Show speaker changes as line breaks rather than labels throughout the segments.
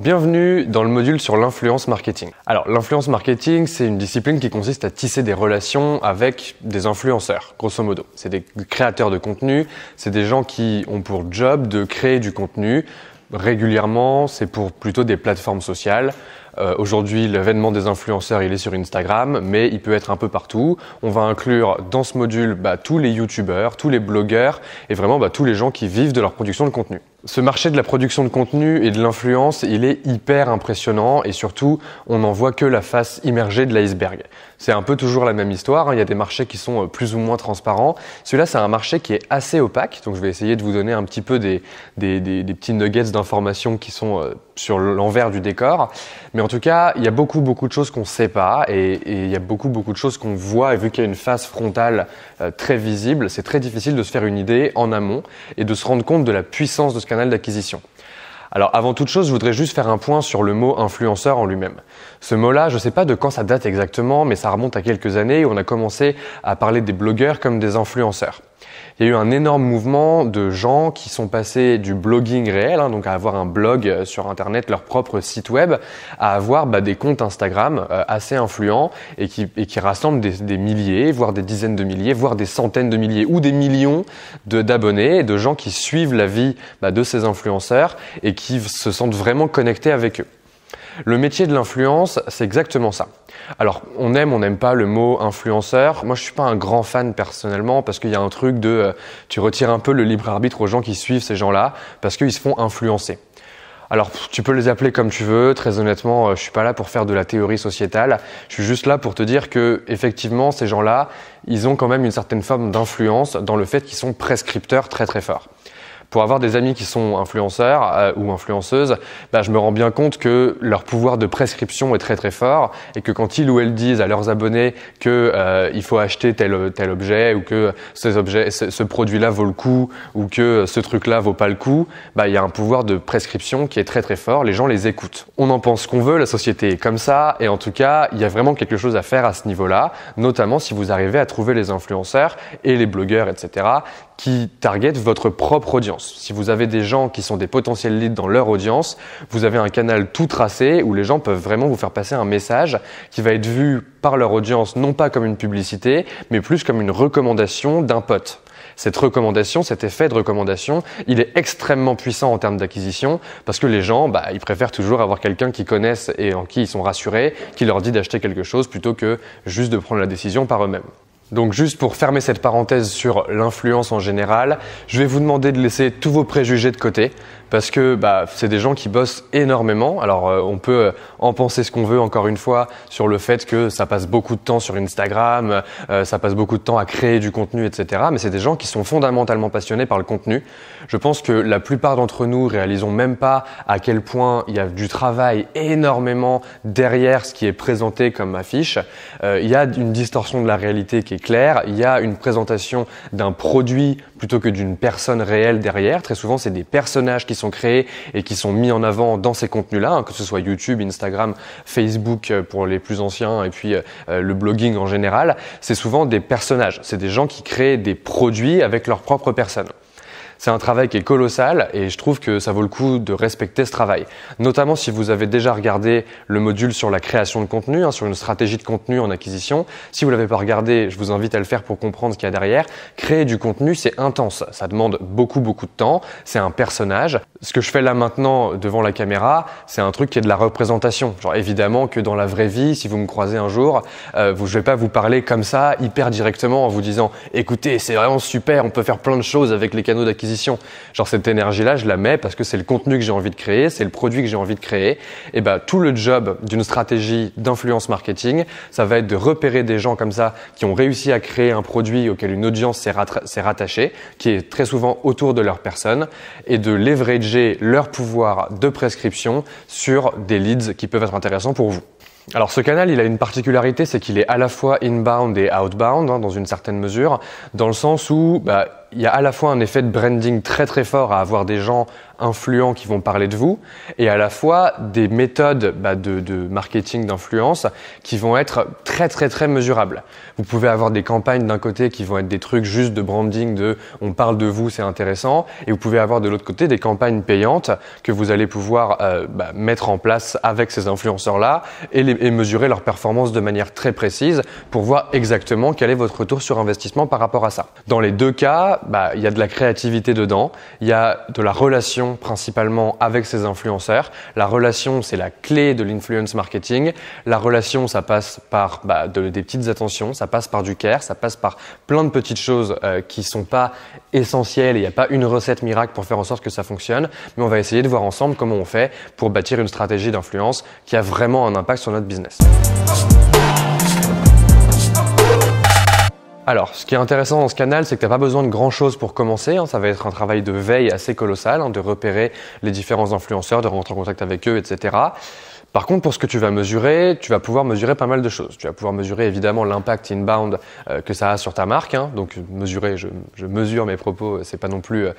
Bienvenue dans le module sur l'influence marketing. Alors l'influence marketing, c'est une discipline qui consiste à tisser des relations avec des influenceurs, grosso modo. C'est des créateurs de contenu, c'est des gens qui ont pour job de créer du contenu. Régulièrement, c'est pour plutôt des plateformes sociales. Aujourd'hui, l'avènement des influenceurs, il est sur Instagram, mais il peut être un peu partout. On va inclure dans ce module tous les youtubeurs, tous les blogueurs et vraiment tous les gens qui vivent de leur production de contenu. Ce marché de la production de contenu et de l'influence, il est hyper impressionnant et surtout, on n'en voit que la face immergée de l'iceberg. C'est un peu toujours la même histoire, il y a des marchés qui sont plus ou moins transparents. Celui-là, c'est un marché qui est assez opaque, donc je vais essayer de vous donner un petit peu des petits nuggets d'informations qui sont sur l'envers du décor. Mais en tout cas, il y a beaucoup de choses qu'on ne sait pas et il y a beaucoup de choses qu'on voit et vu qu'il y a une face frontale très visible, c'est très difficile de se faire une idée en amont et de se rendre compte de la puissance de ce canal d'acquisition. Alors avant toute chose, je voudrais juste faire un point sur le mot influenceur en lui-même. Ce mot-là, je ne sais pas de quand ça date exactement, mais ça remonte à quelques années où on a commencé à parler des blogueurs comme des influenceurs. Il y a eu un énorme mouvement de gens qui sont passés du blogging réel, donc à avoir un blog sur Internet, leur propre site web, à avoir des comptes Instagram assez influents et qui rassemblent des milliers, voire des dizaines de milliers, voire des centaines de milliers ou des millions d'abonnés, de gens qui suivent la vie de ces influenceurs et qui se sentent vraiment connectés avec eux. Le métier de l'influence, c'est exactement ça. Alors, on n'aime pas le mot influenceur. Moi, je suis pas un grand fan personnellement parce qu'il y a un truc de tu retires un peu le libre arbitre aux gens qui suivent ces gens-là parce qu'ils se font influencer. Alors, tu peux les appeler comme tu veux. Très honnêtement, je suis pas là pour faire de la théorie sociétale. Je suis juste là pour te dire que, effectivement, ces gens-là, ils ont quand même une certaine forme d'influence dans le fait qu'ils sont prescripteurs très forts. Pour avoir des amis qui sont influenceurs ou influenceuses, je me rends bien compte que leur pouvoir de prescription est très fort et que quand ils ou elles disent à leurs abonnés que il faut acheter tel objet ou que ce produit-là vaut le coup ou que ce truc-là vaut pas le coup, il y a un pouvoir de prescription qui est très fort. Les gens les écoutent. On en pense qu'on veut, la société est comme ça et en tout cas, il y a vraiment quelque chose à faire à ce niveau-là, notamment si vous arrivez à trouver les influenceurs et les blogueurs, etc., qui targetent votre propre audience. Si vous avez des gens qui sont des potentiels leads dans leur audience, vous avez un canal tout tracé où les gens peuvent vraiment vous faire passer un message qui va être vu par leur audience non pas comme une publicité, mais plus comme une recommandation d'un pote. Cette recommandation, cet effet de recommandation, il est extrêmement puissant en termes d'acquisition parce que les gens, ils préfèrent toujours avoir quelqu'un qu'ils connaissent et en qui ils sont rassurés, qui leur dit d'acheter quelque chose plutôt que juste de prendre la décision par eux-mêmes. Donc juste pour fermer cette parenthèse sur l'influence en général, je vais vous demander de laisser tous vos préjugés de côté parce que c'est des gens qui bossent énormément. Alors on peut en penser ce qu'on veut encore une fois sur le fait que ça passe beaucoup de temps sur Instagram, ça passe beaucoup de temps à créer du contenu, etc. Mais c'est des gens qui sont fondamentalement passionnés par le contenu. Je pense que la plupart d'entre nous réalisons même pas à quel point il y a du travail énormément derrière ce qui est présenté comme affiche. Il y a une distorsion de la réalité qui est claire. Il y a une présentation d'un produit plutôt que d'une personne réelle derrière. Très souvent, c'est des personnages qui sont créés et qui sont mis en avant dans ces contenus-là, que ce soit YouTube, Instagram, Facebook pour les plus anciens et puis le blogging en général. C'est souvent des personnages. C'est des gens qui créent des produits avec leur propre personne. C'est un travail qui est colossal et je trouve que ça vaut le coup de respecter ce travail. Notamment si vous avez déjà regardé le module sur la création de contenu, sur une stratégie de contenu en acquisition. Si vous l'avez pas regardé, je vous invite à le faire pour comprendre ce qu'il y a derrière. Créer du contenu, c'est intense. Ça demande beaucoup de temps. C'est un personnage. Ce que je fais là maintenant devant la caméra, c'est un truc qui est de la représentation. Genre évidemment que dans la vraie vie, si vous me croisez un jour, je vais pas vous parler comme ça hyper directement en vous disant « Écoutez, c'est vraiment super, on peut faire plein de choses avec les canaux d'acquisition. » Genre cette énergie-là, je la mets parce que c'est le contenu que j'ai envie de créer, c'est le produit que j'ai envie de créer. Et tout le job d'une stratégie d'influence marketing, ça va être de repérer des gens comme ça qui ont réussi à créer un produit auquel une audience s'est rattachée, qui est très souvent autour de leur personne, et de leverager leur pouvoir de prescription sur des leads qui peuvent être intéressants pour vous. Alors ce canal, il a une particularité, c'est qu'il est à la fois inbound et outbound dans une certaine mesure, dans le sens où il y a à la fois un effet de branding très très fort à avoir des gens influents qui vont parler de vous et à la fois des méthodes de marketing d'influence qui vont être très très très mesurables. Vous pouvez avoir des campagnes d'un côté qui vont être des trucs juste de branding, de on parle de vous, c'est intéressant, et vous pouvez avoir de l'autre côté des campagnes payantes que vous allez pouvoir mettre en place avec ces influenceurs-là et mesurer leur performance de manière très précise pour voir exactement quel est votre retour sur investissement par rapport à ça. Dans les deux cas, il y a de la créativité dedans, il y a de la relation principalement avec ces influenceurs. La relation, c'est la clé de l'influence marketing. La relation, ça passe par des petites attentions, ça passe par du care, ça passe par plein de petites choses qui sont pas essentielles. Il n'y a pas une recette miracle pour faire en sorte que ça fonctionne, mais on va essayer de voir ensemble comment on fait pour bâtir une stratégie d'influence qui a vraiment un impact sur notre business. Alors, ce qui est intéressant dans ce canal, c'est que tu n'as pas besoin de grand chose pour commencer. Ça va être un travail de veille assez colossal, de repérer les différents influenceurs, de rentrer en contact avec eux, etc. Par contre, pour ce que tu vas mesurer, tu vas pouvoir mesurer pas mal de choses. Tu vas pouvoir mesurer évidemment l'impact inbound que ça a sur ta marque. Donc mesurer, je mesure mes propos, c'est pas non plus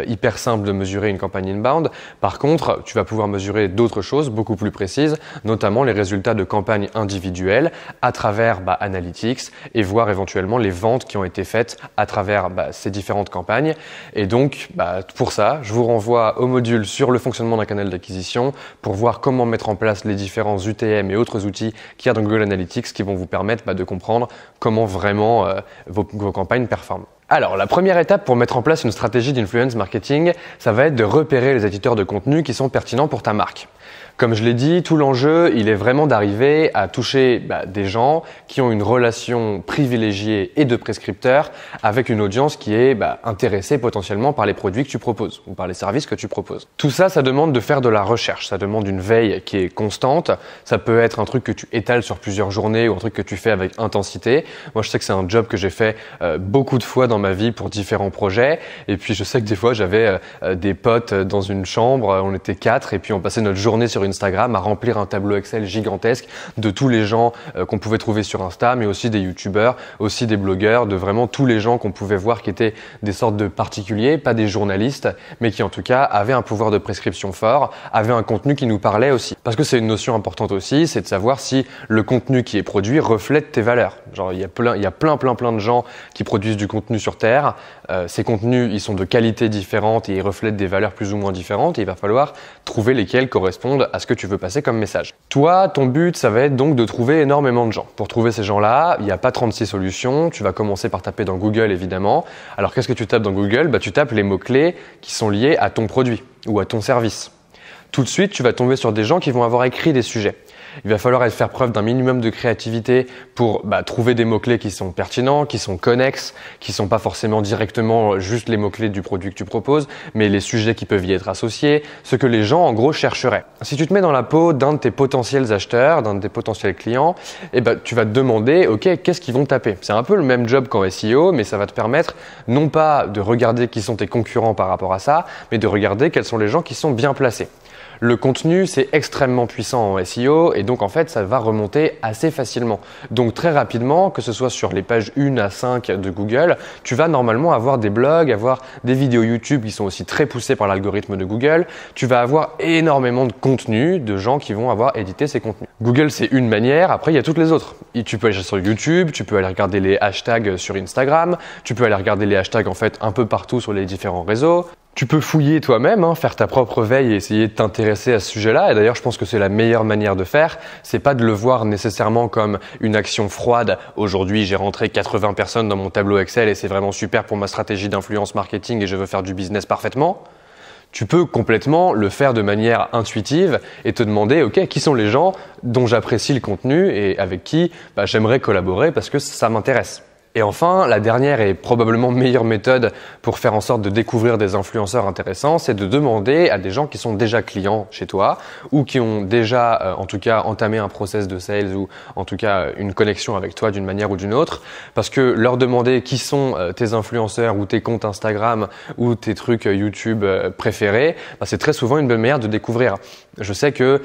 hyper simple de mesurer une campagne inbound. Par contre, tu vas pouvoir mesurer d'autres choses beaucoup plus précises, notamment les résultats de campagnes individuelles à travers Analytics et voir éventuellement les ventes qui ont été faites à travers ces différentes campagnes. Et donc, pour ça, je vous renvoie au module sur le fonctionnement d'un canal d'acquisition pour voir comment mettre en place les différents UTM et autres outils qu'il y a dans Google Analytics qui vont vous permettre de comprendre comment vraiment vos campagnes performent. Alors, la première étape pour mettre en place une stratégie d'influence marketing, ça va être de repérer les éditeurs de contenu qui sont pertinents pour ta marque. Comme je l'ai dit, tout l'enjeu, il est vraiment d'arriver à toucher des gens qui ont une relation privilégiée et de prescripteur avec une audience qui est intéressée potentiellement par les produits que tu proposes ou par les services que tu proposes. Tout ça, ça demande de faire de la recherche, ça demande une veille qui est constante. Ça peut être un truc que tu étales sur plusieurs journées ou un truc que tu fais avec intensité. Moi, je sais que c'est un job que j'ai fait beaucoup de fois dans ma vie pour différents projets. Et puis, je sais que des fois, j'avais des potes dans une chambre, on était 4 et puis on passait notre journée sur Instagram à remplir un tableau Excel gigantesque de tous les gens qu'on pouvait trouver sur Insta, mais aussi des youtubeurs, aussi des blogueurs, de vraiment tous les gens qu'on pouvait voir qui étaient des sortes de particuliers, pas des journalistes, mais qui en tout cas avaient un pouvoir de prescription fort, avaient un contenu qui nous parlait aussi. Parce que c'est une notion importante aussi, c'est de savoir si le contenu qui est produit reflète tes valeurs. Genre il y a plein de gens qui produisent du contenu sur Terre. Ces contenus, ils sont de qualité différente et ils reflètent des valeurs plus ou moins différentes et il va falloir trouver lesquels correspondent à ce que tu veux passer comme message. Toi, ton but, ça va être donc de trouver énormément de gens. Pour trouver ces gens-là, il n'y a pas 36 solutions. Tu vas commencer par taper dans Google, évidemment. Alors, qu'est-ce que tu tapes dans Google ? Tu tapes les mots-clés qui sont liés à ton produit ou à ton service. Tout de suite, tu vas tomber sur des gens qui vont avoir écrit des sujets. Il va falloir faire preuve d'un minimum de créativité pour trouver des mots-clés qui sont pertinents, qui sont connexes, qui sont pas forcément directement juste les mots-clés du produit que tu proposes, mais les sujets qui peuvent y être associés, ce que les gens en gros chercheraient. Si tu te mets dans la peau d'un de tes potentiels acheteurs, d'un de tes potentiels clients, tu vas te demander, ok, qu'est-ce qu'ils vont taper ? C'est un peu le même job qu'en SEO, mais ça va te permettre non pas de regarder qui sont tes concurrents par rapport à ça, mais de regarder quels sont les gens qui sont bien placés. Le contenu, c'est extrêmement puissant en SEO et donc en fait, ça va remonter assez facilement. Donc très rapidement, que ce soit sur les pages 1 à 5 de Google, tu vas normalement avoir des blogs, avoir des vidéos YouTube qui sont aussi très poussées par l'algorithme de Google. Tu vas avoir énormément de contenu de gens qui vont avoir édité ces contenus. Google, c'est une manière. Après, il y a toutes les autres. Tu peux aller sur YouTube, tu peux aller regarder les hashtags sur Instagram, tu peux aller regarder les hashtags en fait un peu partout sur les différents réseaux. Tu peux fouiller toi-même, faire ta propre veille et essayer de t'intéresser à ce sujet-là. Et d'ailleurs, je pense que c'est la meilleure manière de faire. C'est pas de le voir nécessairement comme une action froide. Aujourd'hui, j'ai rentré 80 personnes dans mon tableau Excel et c'est vraiment super pour ma stratégie d'influence marketing et je veux faire du business parfaitement. Tu peux complètement le faire de manière intuitive et te demander, ok, qui sont les gens dont j'apprécie le contenu et avec qui j'aimerais collaborer parce que ça m'intéresse. Et enfin, la dernière et probablement meilleure méthode pour faire en sorte de découvrir des influenceurs intéressants, c'est de demander à des gens qui sont déjà clients chez toi ou qui ont déjà, en tout cas, entamé un process de sales ou en tout cas une connexion avec toi d'une manière ou d'une autre. Parce que leur demander qui sont tes influenceurs ou tes comptes Instagram ou tes trucs YouTube préférés, c'est très souvent une bonne manière de découvrir. Je sais que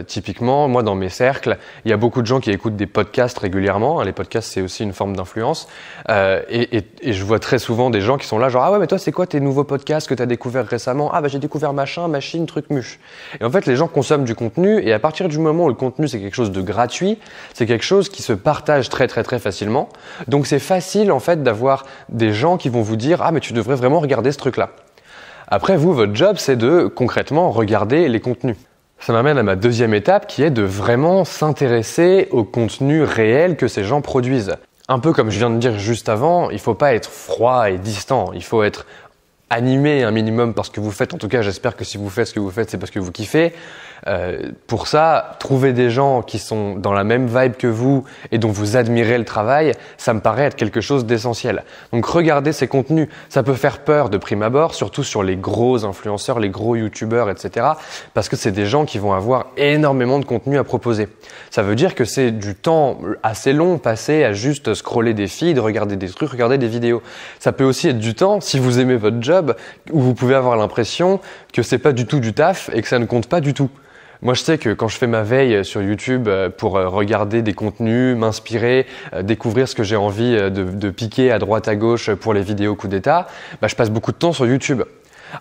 typiquement, moi dans mes cercles, il y a beaucoup de gens qui écoutent des podcasts régulièrement. Les podcasts, c'est aussi une forme d'influence. audience. Et je vois très souvent des gens qui sont là, genre, ah ouais, mais toi, c'est quoi tes nouveaux podcasts que tu as découvert récemment? Ah bah j'ai découvert machin, machine, truc, muche. Et en fait, les gens consomment du contenu, et à partir du moment où le contenu, c'est quelque chose de gratuit, c'est quelque chose qui se partage très facilement. Donc c'est facile en fait d'avoir des gens qui vont vous dire, ah mais tu devrais vraiment regarder ce truc-là. Après, vous, votre job, c'est de concrètement regarder les contenus. Ça m'amène à ma deuxième étape qui est de vraiment s'intéresser au contenu réel que ces gens produisent. Un peu comme je viens de dire juste avant, il faut pas être froid et distant, il faut être animé un minimum par ce que vous faites. En tout cas, j'espère que si vous faites ce que vous faites, c'est parce que vous kiffez. Pour ça, trouver des gens qui sont dans la même vibe que vous et dont vous admirez le travail, ça me paraît être quelque chose d'essentiel. Donc regardez ces contenus, ça peut faire peur de prime abord, surtout sur les gros influenceurs, les gros youtubeurs, etc. Parce que c'est des gens qui vont avoir énormément de contenu à proposer. Ça veut dire que c'est du temps assez long passé à juste scroller des feeds, regarder des trucs, regarder des vidéos. Ça peut aussi être du temps, si vous aimez votre job, où vous pouvez avoir l'impression que c'est pas du tout du taf et que ça ne compte pas du tout. Moi, je sais que quand je fais ma veille sur YouTube pour regarder des contenus, m'inspirer, découvrir ce que j'ai envie de piquer à droite à gauche pour les vidéos coup d'état, je passe beaucoup de temps sur YouTube.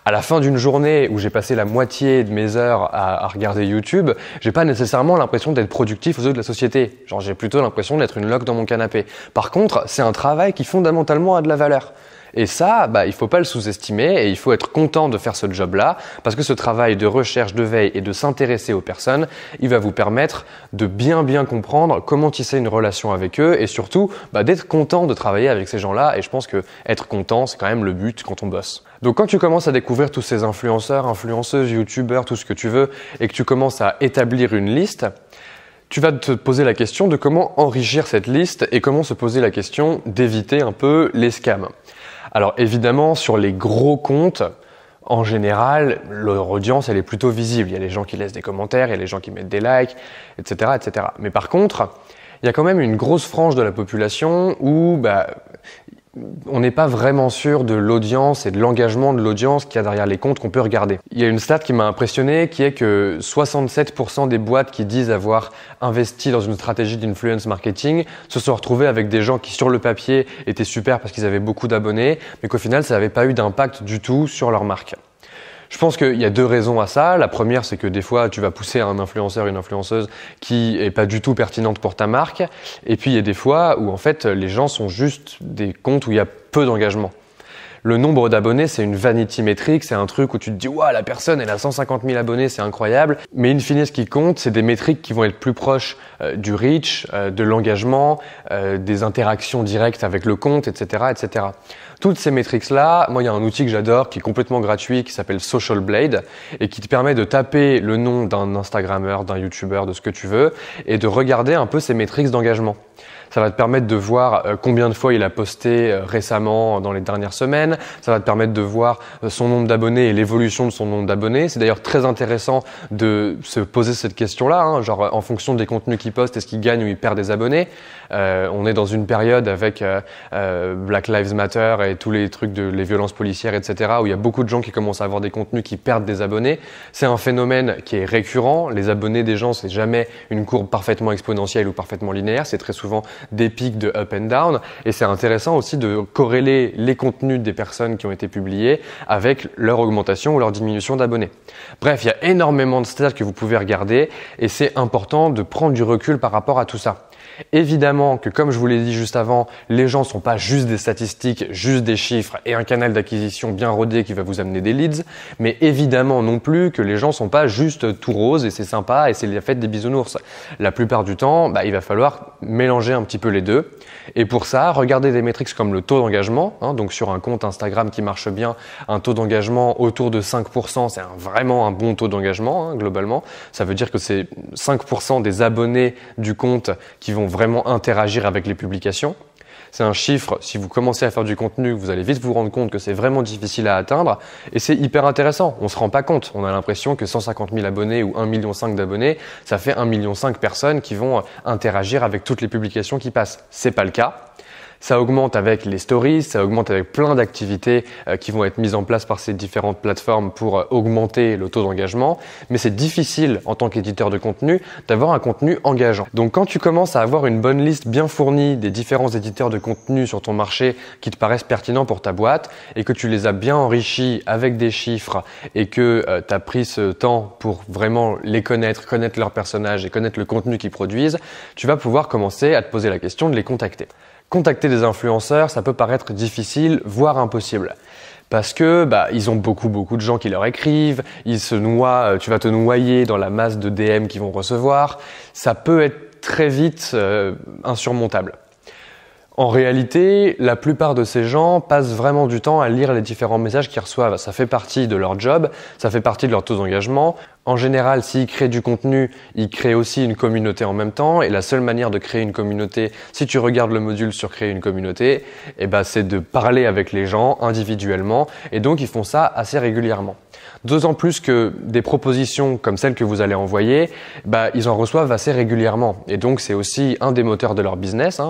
À la fin d'une journée où j'ai passé la moitié de mes heures à regarder YouTube, j'ai pas nécessairement l'impression d'être productif aux yeux de la société. Genre, j'ai plutôt l'impression d'être une loque dans mon canapé. Par contre, c'est un travail qui fondamentalement a de la valeur. Et ça, il faut pas le sous-estimer et il faut être content de faire ce job-là parce que ce travail de recherche, de veille et de s'intéresser aux personnes, il va vous permettre de bien comprendre comment tisser une relation avec eux et surtout d'être content de travailler avec ces gens-là. Et je pense que être content, c'est quand même le but quand on bosse. Donc quand tu commences à découvrir tous ces influenceurs, influenceuses, youtubeurs, tout ce que tu veux et que tu commences à établir une liste, tu vas te poser la question de comment enrichir cette liste et comment se poser la question d'éviter un peu les scams. Alors évidemment, sur les gros comptes, en général, leur audience, elle est plutôt visible. Il y a les gens qui laissent des commentaires, il y a les gens qui mettent des likes, etc., etc. Mais par contre, il y a quand même une grosse frange de la population où on n'est pas vraiment sûr de l'audience et de l'engagement de l'audience qu'il y a derrière les comptes qu'on peut regarder. Il y a une stat qui m'a impressionné qui est que 67% des boîtes qui disent avoir investi dans une stratégie d'influence marketing se sont retrouvées avec des gens qui sur le papier étaient super parce qu'ils avaient beaucoup d'abonnés mais qu'au final ça n'avait pas eu d'impact du tout sur leur marque. Je pense qu'il y a deux raisons à ça. La première, c'est que des fois, tu vas pousser un influenceur, une influenceuse qui est pas du tout pertinente pour ta marque. Et puis, il y a des fois où, en fait, les gens sont juste des comptes où il y a peu d'engagement. Le nombre d'abonnés, c'est une vanity metric, c'est un truc où tu te dis « Ouah, la personne, elle a 150 000 abonnés, c'est incroyable ». Mais in fine, ce qui compte, c'est des métriques qui vont être plus proches du reach, de l'engagement, des interactions directes avec le compte, etc., etc. Toutes ces métriques-là, moi, il y a un outil que j'adore qui est complètement gratuit, qui s'appelle Social Blade et qui te permet de taper le nom d'un Instagrammeur, d'un YouTuber, de ce que tu veux et de regarder un peu ces métriques d'engagement. Ça va te permettre de voir combien de fois il a posté récemment dans les dernières semaines. Ça va te permettre de voir son nombre d'abonnés et l'évolution de son nombre d'abonnés. C'est d'ailleurs très intéressant de se poser cette question-là, genre en fonction des contenus qu'il poste, est-ce qu'il gagne ou il perd des abonnés. On est dans une période avec Black Lives Matter et tous les trucs de les violences policières, etc., où il y a beaucoup de gens qui commencent à avoir des contenus qui perdent des abonnés. C'est un phénomène qui est récurrent. Les abonnés des gens, c'est jamais une courbe parfaitement exponentielle ou parfaitement linéaire. C'est très souvent des pics de up and down et c'est intéressant aussi de corréler les contenus des personnes qui ont été publiés avec leur augmentation ou leur diminution d'abonnés. Bref, il y a énormément de stats que vous pouvez regarder et c'est important de prendre du recul par rapport à tout ça. Évidemment que comme je vous l'ai dit juste avant, les gens ne sont pas juste des statistiques, juste des chiffres et un canal d'acquisition bien rodé qui va vous amener des leads, mais évidemment non plus que les gens ne sont pas juste tout rose et c'est sympa et c'est la fête des bisounours. La plupart du temps, il va falloir mélanger un petit peu les deux et pour ça, regardez des métriques comme le taux d'engagement, donc sur un compte Instagram qui marche bien, un taux d'engagement autour de 5%, c'est vraiment un bon taux d'engagement globalement. Ça veut dire que c'est 5% des abonnés du compte qui vont vraiment interagir avec les publications. C'est un chiffre, si vous commencez à faire du contenu, vous allez vite vous rendre compte que c'est vraiment difficile à atteindre et c'est hyper intéressant. On se rend pas compte. On a l'impression que 150 000 abonnés ou 1,5 million d'abonnés, ça fait 1,5 million de personnes qui vont interagir avec toutes les publications qui passent. C'est pas le cas. Ça augmente avec les stories, ça augmente avec plein d'activités qui vont être mises en place par ces différentes plateformes pour augmenter le taux d'engagement. Mais c'est difficile en tant qu'éditeur de contenu d'avoir un contenu engageant. Donc quand tu commences à avoir une bonne liste bien fournie des différents éditeurs de contenu sur ton marché qui te paraissent pertinents pour ta boîte et que tu les as bien enrichis avec des chiffres et que tu as pris ce temps pour vraiment les connaître leurs personnages et connaître le contenu qu'ils produisent, tu vas pouvoir commencer à te poser la question de les contacter. Contacter des influenceurs, ça peut paraître difficile, voire impossible. Parce que ils ont beaucoup de gens qui leur écrivent, ils se noient, tu vas te noyer dans la masse de DM qu'ils vont recevoir. Ça peut être très vite insurmontable. En réalité, la plupart de ces gens passent vraiment du temps à lire les différents messages qu'ils reçoivent. Ça fait partie de leur job, ça fait partie de leur taux d'engagement. En général, s'ils créent du contenu, ils créent aussi une communauté en même temps. Et la seule manière de créer une communauté, si tu regardes le module sur créer une communauté, c'est de parler avec les gens individuellement. Et donc, ils font ça assez régulièrement. D'autant plus que des propositions comme celles que vous allez envoyer, ils en reçoivent assez régulièrement. Et donc, c'est aussi un des moteurs de leur business.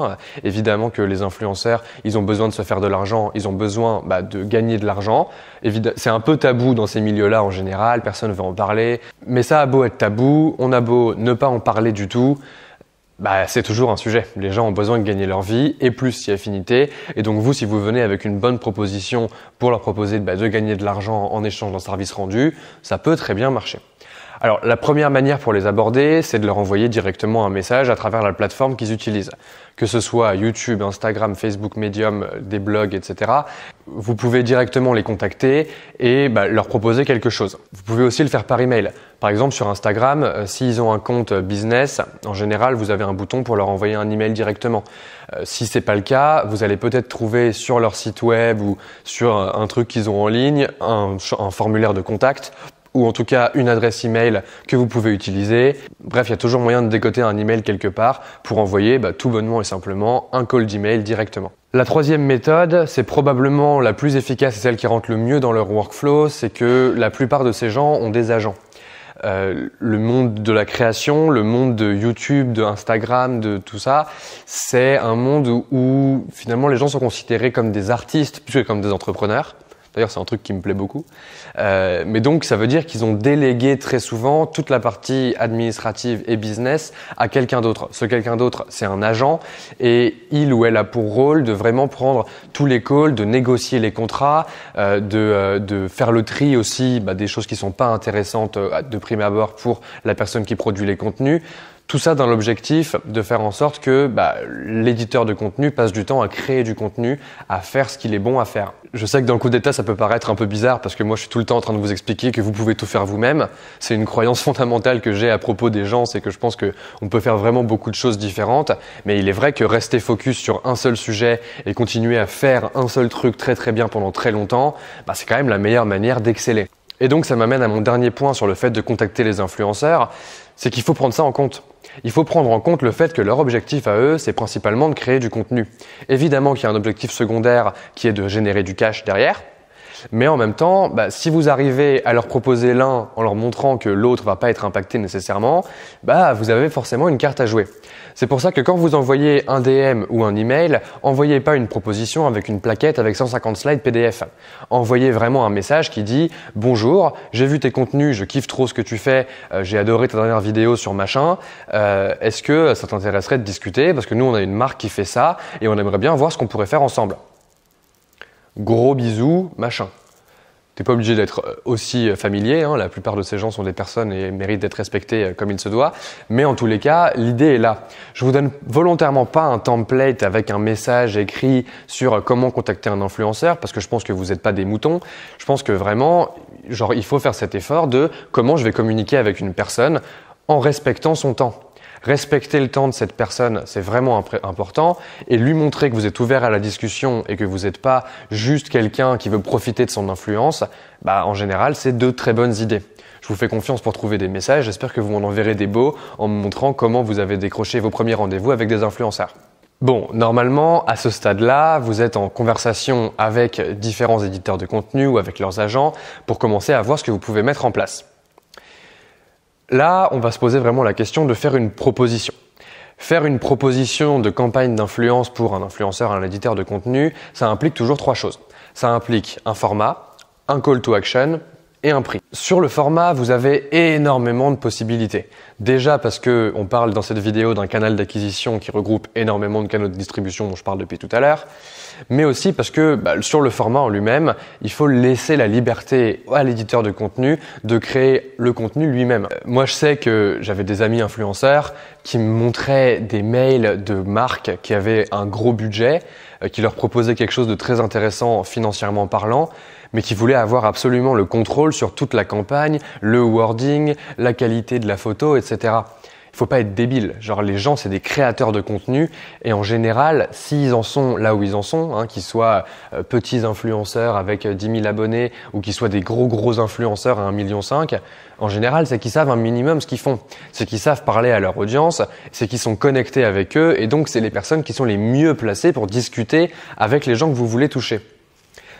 Évidemment que les influenceurs, ils ont besoin de se faire de l'argent, ils ont besoin de gagner de l'argent. C'est un peu tabou dans ces milieux-là en général, personne ne veut en parler. Mais ça a beau être tabou, on a beau ne pas en parler du tout, c'est toujours un sujet. Les gens ont besoin de gagner leur vie et plus si affinité. Et donc vous, si vous venez avec une bonne proposition pour leur proposer de gagner de l'argent en échange d'un service rendu, ça peut très bien marcher. Alors, la première manière pour les aborder, c'est de leur envoyer directement un message à travers la plateforme qu'ils utilisent. Que ce soit YouTube, Instagram, Facebook, Medium, des blogs, etc. Vous pouvez directement les contacter et leur proposer quelque chose. Vous pouvez aussi le faire par email. Par exemple, sur Instagram, s'ils ont un compte business, en général, vous avez un bouton pour leur envoyer un email directement. Si c'est pas le cas, vous allez peut-être trouver sur leur site web ou sur un truc qu'ils ont en ligne, un formulaire de contact ou en tout cas une adresse email que vous pouvez utiliser. Bref, il y a toujours moyen de décoder un email quelque part pour envoyer tout bonnement et simplement un call d'email directement. La troisième méthode, c'est probablement la plus efficace et celle qui rentre le mieux dans leur workflow, c'est que la plupart de ces gens ont des agents. Le monde de la création, le monde de YouTube, de Instagram, de tout ça, c'est un monde où finalement les gens sont considérés comme des artistes plus que comme des entrepreneurs. D'ailleurs, c'est un truc qui me plaît beaucoup. Mais donc, ça veut dire qu'ils ont délégué très souvent toute la partie administrative et business à quelqu'un d'autre. Ce quelqu'un d'autre, c'est un agent et il ou elle a pour rôle de vraiment prendre tous les calls, de négocier les contrats, de faire le tri aussi des choses qui sont pas intéressantes de prime abord pour la personne qui produit les contenus. Tout ça dans l'objectif de faire en sorte que l'éditeur de contenu passe du temps à créer du contenu, à faire ce qu'il est bon à faire. Je sais que dans le coup d'état, ça peut paraître un peu bizarre parce que moi, je suis tout le temps en train de vous expliquer que vous pouvez tout faire vous-même. C'est une croyance fondamentale que j'ai à propos des gens, c'est que je pense qu'on peut faire vraiment beaucoup de choses différentes. Mais il est vrai que rester focus sur un seul sujet et continuer à faire un seul truc très très bien pendant très longtemps, c'est quand même la meilleure manière d'exceller. Et donc, ça m'amène à mon dernier point sur le fait de contacter les influenceurs, c'est qu'il faut prendre ça en compte. Il faut prendre en compte le fait que leur objectif à eux, c'est principalement de créer du contenu. Évidemment qu'il y a un objectif secondaire qui est de générer du cash derrière, mais en même temps, si vous arrivez à leur proposer l'un en leur montrant que l'autre va pas être impacté nécessairement, vous avez forcément une carte à jouer. C'est pour ça que quand vous envoyez un DM ou un email, envoyez pas une proposition avec une plaquette avec 150 slides PDF. Envoyez vraiment un message qui dit « Bonjour, j'ai vu tes contenus, je kiffe trop ce que tu fais, j'ai adoré ta dernière vidéo sur machin. Est-ce que ça t'intéresserait de discuter? Parce que nous, on a une marque qui fait ça et on aimerait bien voir ce qu'on pourrait faire ensemble. » Gros bisous, machin. T'es pas obligé d'être aussi familier, la plupart de ces gens sont des personnes et méritent d'être respectés comme il se doit. Mais en tous les cas, l'idée est là. Je vous donne volontairement pas un template avec un message écrit sur comment contacter un influenceur parce que je pense que vous n'êtes pas des moutons. Je pense que vraiment, il faut faire cet effort de comment je vais communiquer avec une personne en respectant son temps. Respecter le temps de cette personne, c'est vraiment important et lui montrer que vous êtes ouvert à la discussion et que vous n'êtes pas juste quelqu'un qui veut profiter de son influence, en général, c'est de très bonnes idées. Je vous fais confiance pour trouver des messages, j'espère que vous m'en enverrez des beaux en me montrant comment vous avez décroché vos premiers rendez-vous avec des influenceurs. Bon, normalement, à ce stade-là, vous êtes en conversation avec différents éditeurs de contenu ou avec leurs agents pour commencer à voir ce que vous pouvez mettre en place. Là, on va se poser vraiment la question de faire une proposition. Faire une proposition de campagne d'influence pour un influenceur, un éditeur de contenu, ça implique toujours 3 choses. Ça implique un format, un call to action et un prix. Sur le format, vous avez énormément de possibilités. Déjà parce que on parle dans cette vidéo d'un canal d'acquisition qui regroupe énormément de canaux de distribution dont je parle depuis tout à l'heure, mais aussi parce que sur le format en lui-même, il faut laisser la liberté à l'éditeur de contenu de créer le contenu lui-même. Moi, je sais que j'avais des amis influenceurs qui me montraient des mails de marques qui avaient un gros budget, qui leur proposaient quelque chose de très intéressant financièrement parlant, mais qui voulaient avoir absolument le contrôle sur toute la campagne, le wording, la qualité de la photo, etc. Il faut pas être débile. Genre les gens, c'est des créateurs de contenu et en général, s'ils en sont là où ils en sont, qu'ils soient petits influenceurs avec 10 000 abonnés ou qu'ils soient des gros influenceurs à 1,5 million, en général, c'est qu'ils savent un minimum ce qu'ils font. C'est qu'ils savent parler à leur audience, c'est qu'ils sont connectés avec eux et donc c'est les personnes qui sont les mieux placées pour discuter avec les gens que vous voulez toucher.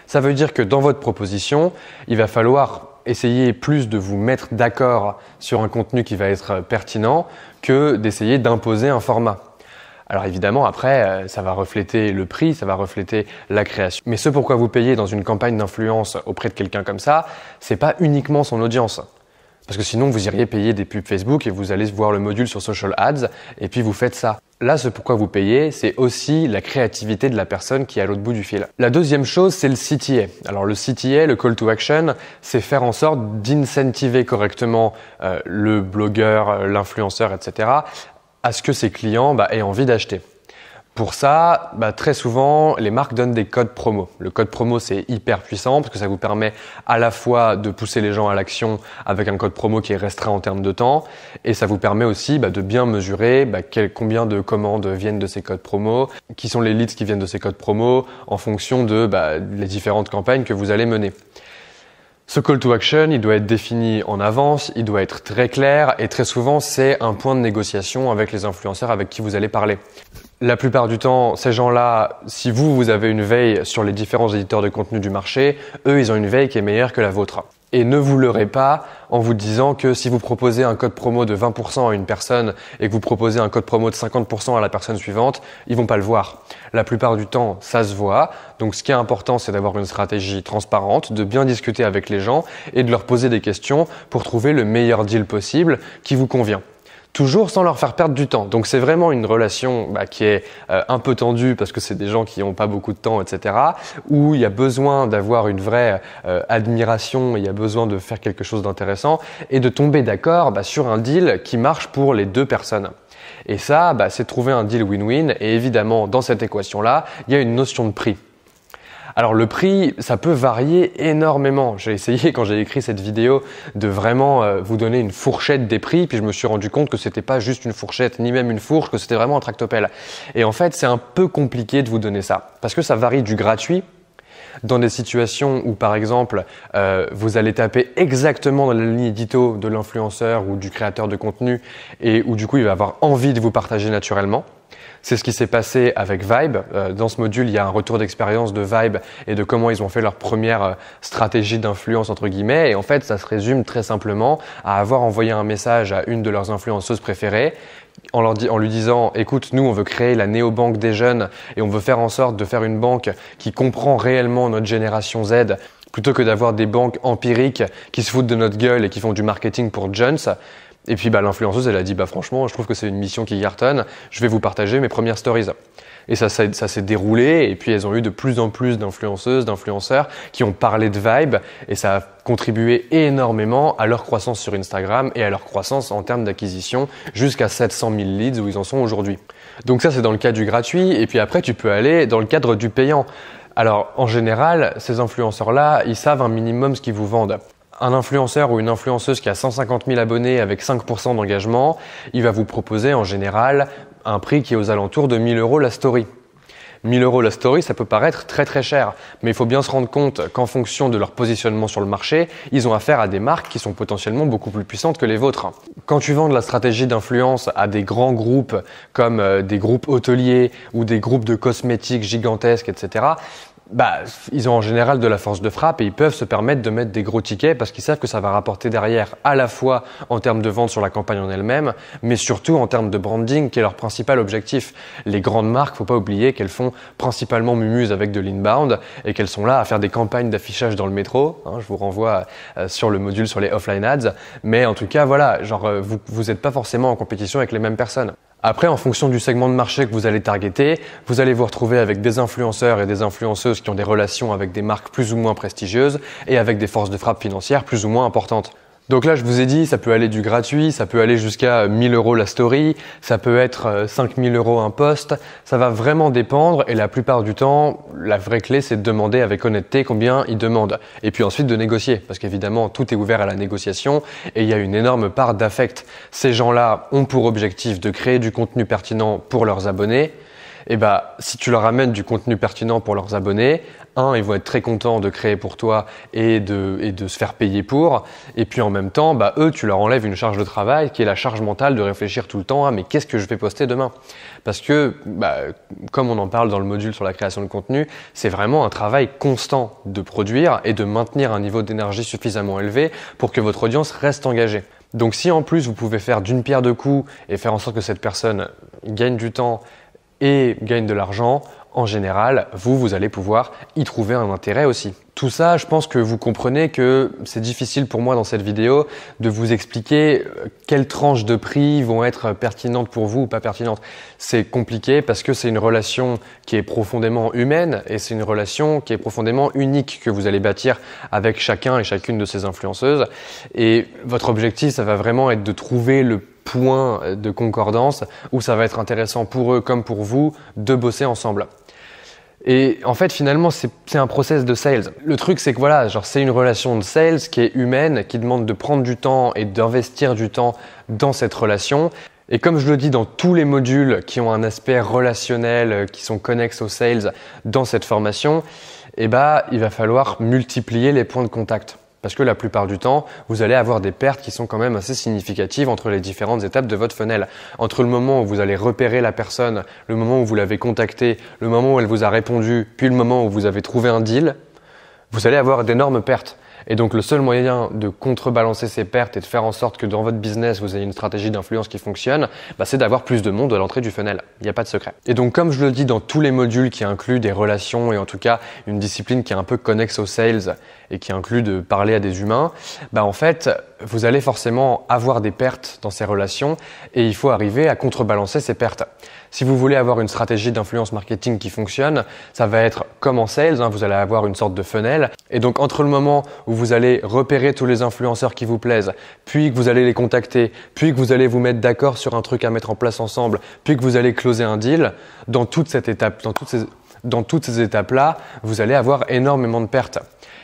Ça veut dire que dans votre proposition, il va falloir essayer plus de vous mettre d'accord sur un contenu qui va être pertinent que d'essayer d'imposer un format. Alors évidemment, après, ça va refléter le prix, ça va refléter la création. Mais ce pourquoi vous payez dans une campagne d'influence auprès de quelqu'un comme ça, c'est pas uniquement son audience. Parce que sinon, vous iriez payer des pubs Facebook et vous allez voir le module sur Social Ads et puis vous faites ça. Là, ce pourquoi vous payez, c'est aussi la créativité de la personne qui est à l'autre bout du fil. La deuxième chose, c'est le CTA. Alors le CTA, le call to action, c'est faire en sorte d'incentiver correctement le blogueur, l'influenceur, etc. à ce que ses clients aient envie d'acheter. Pour ça, très souvent, les marques donnent des codes promo. Le code promo, c'est hyper puissant parce que ça vous permet à la fois de pousser les gens à l'action avec un code promo qui est restreint en termes de temps et ça vous permet aussi de bien mesurer combien de commandes viennent de ces codes promo, qui sont les leads qui viennent de ces codes promo en fonction de les différentes campagnes que vous allez mener. Ce call to action, il doit être défini en avance, il doit être très clair et très souvent, c'est un point de négociation avec les influenceurs avec qui vous allez parler. La plupart du temps, ces gens-là, si vous avez une veille sur les différents éditeurs de contenu du marché, eux, ils ont une veille qui est meilleure que la vôtre. Et ne vous leurrez pas en vous disant que si vous proposez un code promo de 20% à une personne et que vous proposez un code promo de 50% à la personne suivante, ils vont pas le voir. La plupart du temps, ça se voit. Donc, ce qui est important, c'est d'avoir une stratégie transparente, de bien discuter avec les gens et de leur poser des questions pour trouver le meilleur deal possible qui vous convient. Toujours sans leur faire perdre du temps. Donc c'est vraiment une relation qui est un peu tendue parce que c'est des gens qui n'ont pas beaucoup de temps, etc. Où il y a besoin d'avoir une vraie admiration, il y a besoin de faire quelque chose d'intéressant et de tomber d'accord sur un deal qui marche pour les deux personnes. Et ça, c'est trouver un deal win-win. Et évidemment, dans cette équation-là, il y a une notion de prix. Alors le prix, ça peut varier énormément. J'ai essayé quand j'ai écrit cette vidéo de vraiment vous donner une fourchette des prix, puis je me suis rendu compte que c'était pas juste une fourchette, ni même une fourche, que c'était vraiment un tractopelle. Et en fait, c'est un peu compliqué de vous donner ça, parce que ça varie du gratuit, dans des situations où par exemple vous allez taper exactement dans la ligne édito de l'influenceur ou du créateur de contenu et où du coup il va avoir envie de vous partager naturellement. C'est ce qui s'est passé avec Vibe. Dans ce module, il y a un retour d'expérience de Vibe et de comment ils ont fait leur première stratégie d'influence entre guillemets. Et en fait, ça se résume très simplement à avoir envoyé un message à une de leurs influenceuses préférées en lui disant « Écoute, nous, on veut créer la néobanque des jeunes et on veut faire en sorte de faire une banque qui comprend réellement notre génération Z plutôt que d'avoir des banques empiriques qui se foutent de notre gueule et qui font du marketing pour jeunes. » Et puis l'influenceuse, elle a dit franchement, je trouve que c'est une mission qui cartonne, je vais vous partager mes premières stories. Et ça s'est déroulé et puis elles ont eu de plus en plus d'influenceuses, d'influenceurs qui ont parlé de Vibe et ça a contribué énormément à leur croissance sur Instagram et à leur croissance en termes d'acquisition jusqu'à 700 000 leads où ils en sont aujourd'hui. Donc ça, c'est dans le cas du gratuit et puis après, tu peux aller dans le cadre du payant. Alors en général, ces influenceurs-là, ils savent un minimum ce qu'ils vous vendent. Un influenceur ou une influenceuse qui a 150 000 abonnés avec 5% d'engagement, il va vous proposer en général un prix qui est aux alentours de 1 000 € la story. 1 000 € la story, ça peut paraître très très cher, mais il faut bien se rendre compte qu'en fonction de leur positionnement sur le marché, ils ont affaire à des marques qui sont potentiellement beaucoup plus puissantes que les vôtres. Quand tu vends de la stratégie d'influence à des grands groupes comme des groupes hôteliers ou des groupes de cosmétiques gigantesques, etc., ils ont en général de la force de frappe et ils peuvent se permettre de mettre des gros tickets parce qu'ils savent que ça va rapporter derrière à la fois en termes de vente sur la campagne en elle-même, mais surtout en termes de branding qui est leur principal objectif. Les grandes marques, faut pas oublier qu'elles font principalement mumuse avec de l'inbound et qu'elles sont là à faire des campagnes d'affichage dans le métro. Je vous renvoie sur le module sur les offline ads, mais en tout cas voilà, vous n'êtes pas forcément en compétition avec les mêmes personnes. Après, en fonction du segment de marché que vous allez targeter, vous allez vous retrouver avec des influenceurs et des influenceuses qui ont des relations avec des marques plus ou moins prestigieuses et avec des forces de frappe financières plus ou moins importantes. Donc là, je vous ai dit, ça peut aller du gratuit, ça peut aller jusqu'à 1000 € la story, ça peut être 5000 € un post. Ça va vraiment dépendre et la plupart du temps, la vraie clé, c'est de demander avec honnêteté combien ils demandent. Et puis ensuite de négocier parce qu'évidemment, tout est ouvert à la négociation et il y a une énorme part d'affect. Ces gens-là ont pour objectif de créer du contenu pertinent pour leurs abonnés. Et si tu leur amènes du contenu pertinent pour leurs abonnés, ils vont être très contents de créer pour toi et de se faire payer pour. Et puis en même temps, eux, tu leur enlèves une charge de travail qui est la charge mentale de réfléchir tout le temps à mais qu'est-ce que je vais poster demain? Parce que, comme on en parle dans le module sur la création de contenu, c'est vraiment un travail constant de produire et de maintenir un niveau d'énergie suffisamment élevé pour que votre audience reste engagée. Donc si en plus vous pouvez faire d'une pierre deux coups et faire en sorte que cette personne gagne du temps et gagne de l'argent, en général, vous allez pouvoir y trouver un intérêt aussi. Tout ça, je pense que vous comprenez que c'est difficile pour moi dans cette vidéo de vous expliquer quelles tranches de prix vont être pertinentes pour vous ou pas pertinentes. C'est compliqué parce que c'est une relation qui est profondément humaine et c'est une relation qui est profondément unique que vous allez bâtir avec chacun et chacune de ces influenceuses. Et votre objectif, ça va vraiment être de trouver le point de concordance où ça va être intéressant pour eux comme pour vous de bosser ensemble. Et en fait, finalement, c'est un process de sales. Le truc, c'est que voilà, c'est une relation de sales qui est humaine, qui demande de prendre du temps et d'investir du temps dans cette relation. Et comme je le dis dans tous les modules qui ont un aspect relationnel, qui sont connexes aux sales dans cette formation, il va falloir multiplier les points de contact. Parce que la plupart du temps, vous allez avoir des pertes qui sont quand même assez significatives entre les différentes étapes de votre funnel. Entre le moment où vous allez repérer la personne, le moment où vous l'avez contactée, le moment où elle vous a répondu, puis le moment où vous avez trouvé un deal, vous allez avoir d'énormes pertes. Et donc le seul moyen de contrebalancer ces pertes et de faire en sorte que dans votre business vous ayez une stratégie d'influence qui fonctionne, c'est d'avoir plus de monde à l'entrée du funnel. Il n'y a pas de secret. Et donc comme je le dis dans tous les modules qui incluent des relations et en tout cas une discipline qui est un peu connexe aux sales et qui inclut de parler à des humains, en fait vous allez forcément avoir des pertes dans ces relations et il faut arriver à contrebalancer ces pertes. Si vous voulez avoir une stratégie d'influence marketing qui fonctionne, ça va être comme en sales, vous allez avoir une sorte de funnel. Et donc entre le moment où vous allez repérer tous les influenceurs qui vous plaisent, puis que vous allez les contacter, puis que vous allez vous mettre d'accord sur un truc à mettre en place ensemble, puis que vous allez closer un deal, dans toute cette étape, dans toutes ces étapes-là, vous allez avoir énormément de pertes.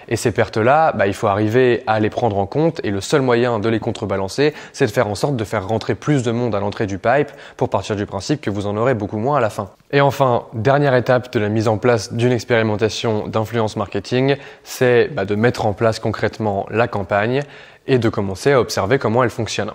Et ces pertes-là, il faut arriver à les prendre en compte et le seul moyen de les contrebalancer, c'est de faire en sorte de faire rentrer plus de monde à l'entrée du pipe pour partir du principe que vous en aurez beaucoup moins à la fin. Et enfin, dernière étape de la mise en place d'une expérimentation d'influence marketing, c'est de mettre en place concrètement la campagne et de commencer à observer comment elle fonctionne.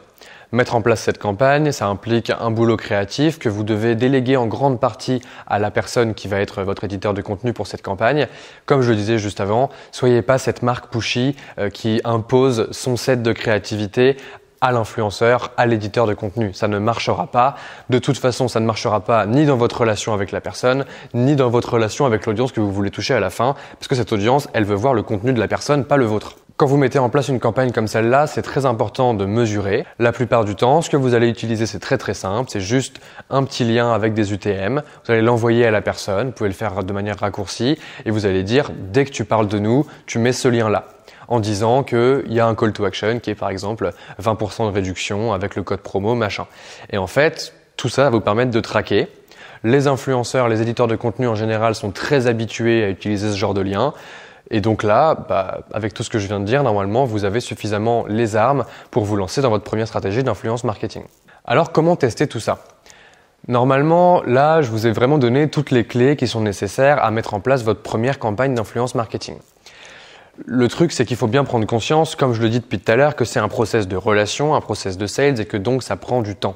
Mettre en place cette campagne, ça implique un boulot créatif que vous devez déléguer en grande partie à la personne qui va être votre éditeur de contenu pour cette campagne. Comme je le disais juste avant, soyez pas cette marque pushy qui impose son set de créativité à l'influenceur, à l'éditeur de contenu. Ça ne marchera pas. De toute façon, ça ne marchera pas ni dans votre relation avec la personne, ni dans votre relation avec l'audience que vous voulez toucher à la fin, parce que cette audience, elle veut voir le contenu de la personne, pas le vôtre. Quand vous mettez en place une campagne comme celle-là, c'est très important de mesurer. La plupart du temps, ce que vous allez utiliser, c'est très simple. C'est juste un petit lien avec des UTM. Vous allez l'envoyer à la personne. Vous pouvez le faire de manière raccourcie et vous allez dire, dès que tu parles de nous, tu mets ce lien-là en disant qu'il y a un call to action qui est par exemple 20% de réduction avec le code promo, machin. Et en fait, tout ça va vous permettre de traquer. Les influenceurs, les éditeurs de contenu en général sont très habitués à utiliser ce genre de lien. Et donc là, avec tout ce que je viens de dire, normalement, vous avez suffisamment les armes pour vous lancer dans votre première stratégie d'influence marketing. Alors, comment tester tout ça ? Normalement, là, je vous ai vraiment donné toutes les clés qui sont nécessaires à mettre en place votre première campagne d'influence marketing. Le truc, c'est qu'il faut bien prendre conscience, comme je le dis depuis tout à l'heure, que c'est un process de relation, un process de sales et que donc ça prend du temps.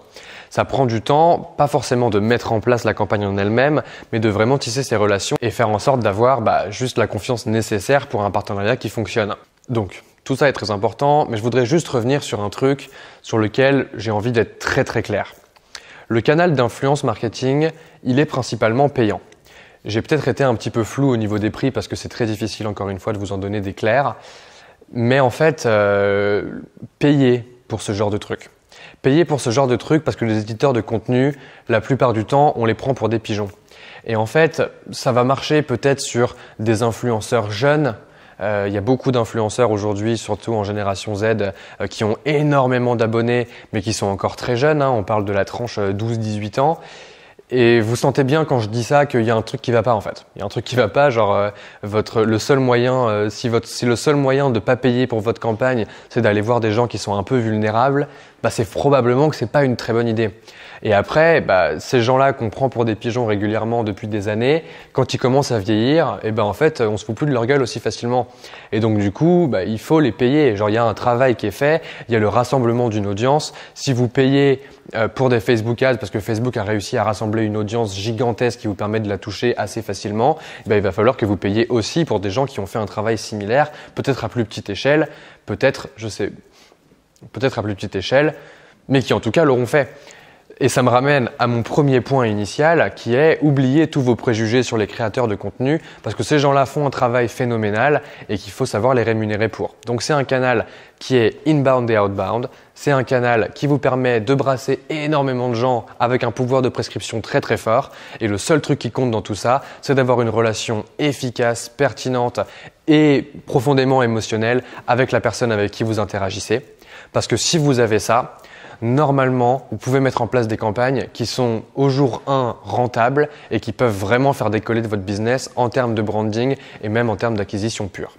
Ça prend du temps, pas forcément de mettre en place la campagne en elle-même, mais de vraiment tisser ces relations et faire en sorte d'avoir juste la confiance nécessaire pour un partenariat qui fonctionne. Donc, tout ça est très important, mais je voudrais juste revenir sur un truc sur lequel j'ai envie d'être très très clair. Le canal d'influence marketing, il est principalement payant. J'ai peut-être été un petit peu flou au niveau des prix parce que c'est très difficile encore une fois de vous en donner des clairs. Mais en fait, payez pour ce genre de truc. Payez pour ce genre de truc parce que les éditeurs de contenu, la plupart du temps, on les prend pour des pigeons. Et en fait, ça va marcher peut-être sur des influenceurs jeunes. Il y a beaucoup d'influenceurs aujourd'hui, surtout en génération Z, qui ont énormément d'abonnés, mais qui sont encore très jeunes. On parle de la tranche 12-18 ans. Et vous sentez bien quand je dis ça qu'il y a un truc qui va pas en fait. Il y a un truc qui va pas, genre le seul moyen, si le seul moyen de pas payer pour votre campagne, c'est d'aller voir des gens qui sont un peu vulnérables, c'est probablement que c'est pas une très bonne idée. Et après, ces gens-là qu'on prend pour des pigeons régulièrement depuis des années, quand ils commencent à vieillir, en fait, on se fout plus de leur gueule aussi facilement. Et donc du coup, il faut les payer. Genre il y a un travail qui est fait, il y a le rassemblement d'une audience. Si vous payez pour des Facebook Ads, parce que Facebook a réussi à rassembler une audience gigantesque qui vous permet de la toucher assez facilement, il va falloir que vous payiez aussi pour des gens qui ont fait un travail similaire, peut-être à plus petite échelle, peut-être à plus petite échelle, mais qui en tout cas l'auront fait. Et ça me ramène à mon premier point initial qui est oublier tous vos préjugés sur les créateurs de contenu parce que ces gens-là font un travail phénoménal et qu'il faut savoir les rémunérer pour. Donc c'est un canal qui est inbound et outbound. C'est un canal qui vous permet de brasser énormément de gens avec un pouvoir de prescription très très fort. Et le seul truc qui compte dans tout ça, c'est d'avoir une relation efficace, pertinente et profondément émotionnelle avec la personne avec qui vous interagissez. Parce que si vous avez ça, normalement, vous pouvez mettre en place des campagnes qui sont au jour 1 rentables et qui peuvent vraiment faire décoller de votre business en termes de branding et même en termes d'acquisition pure.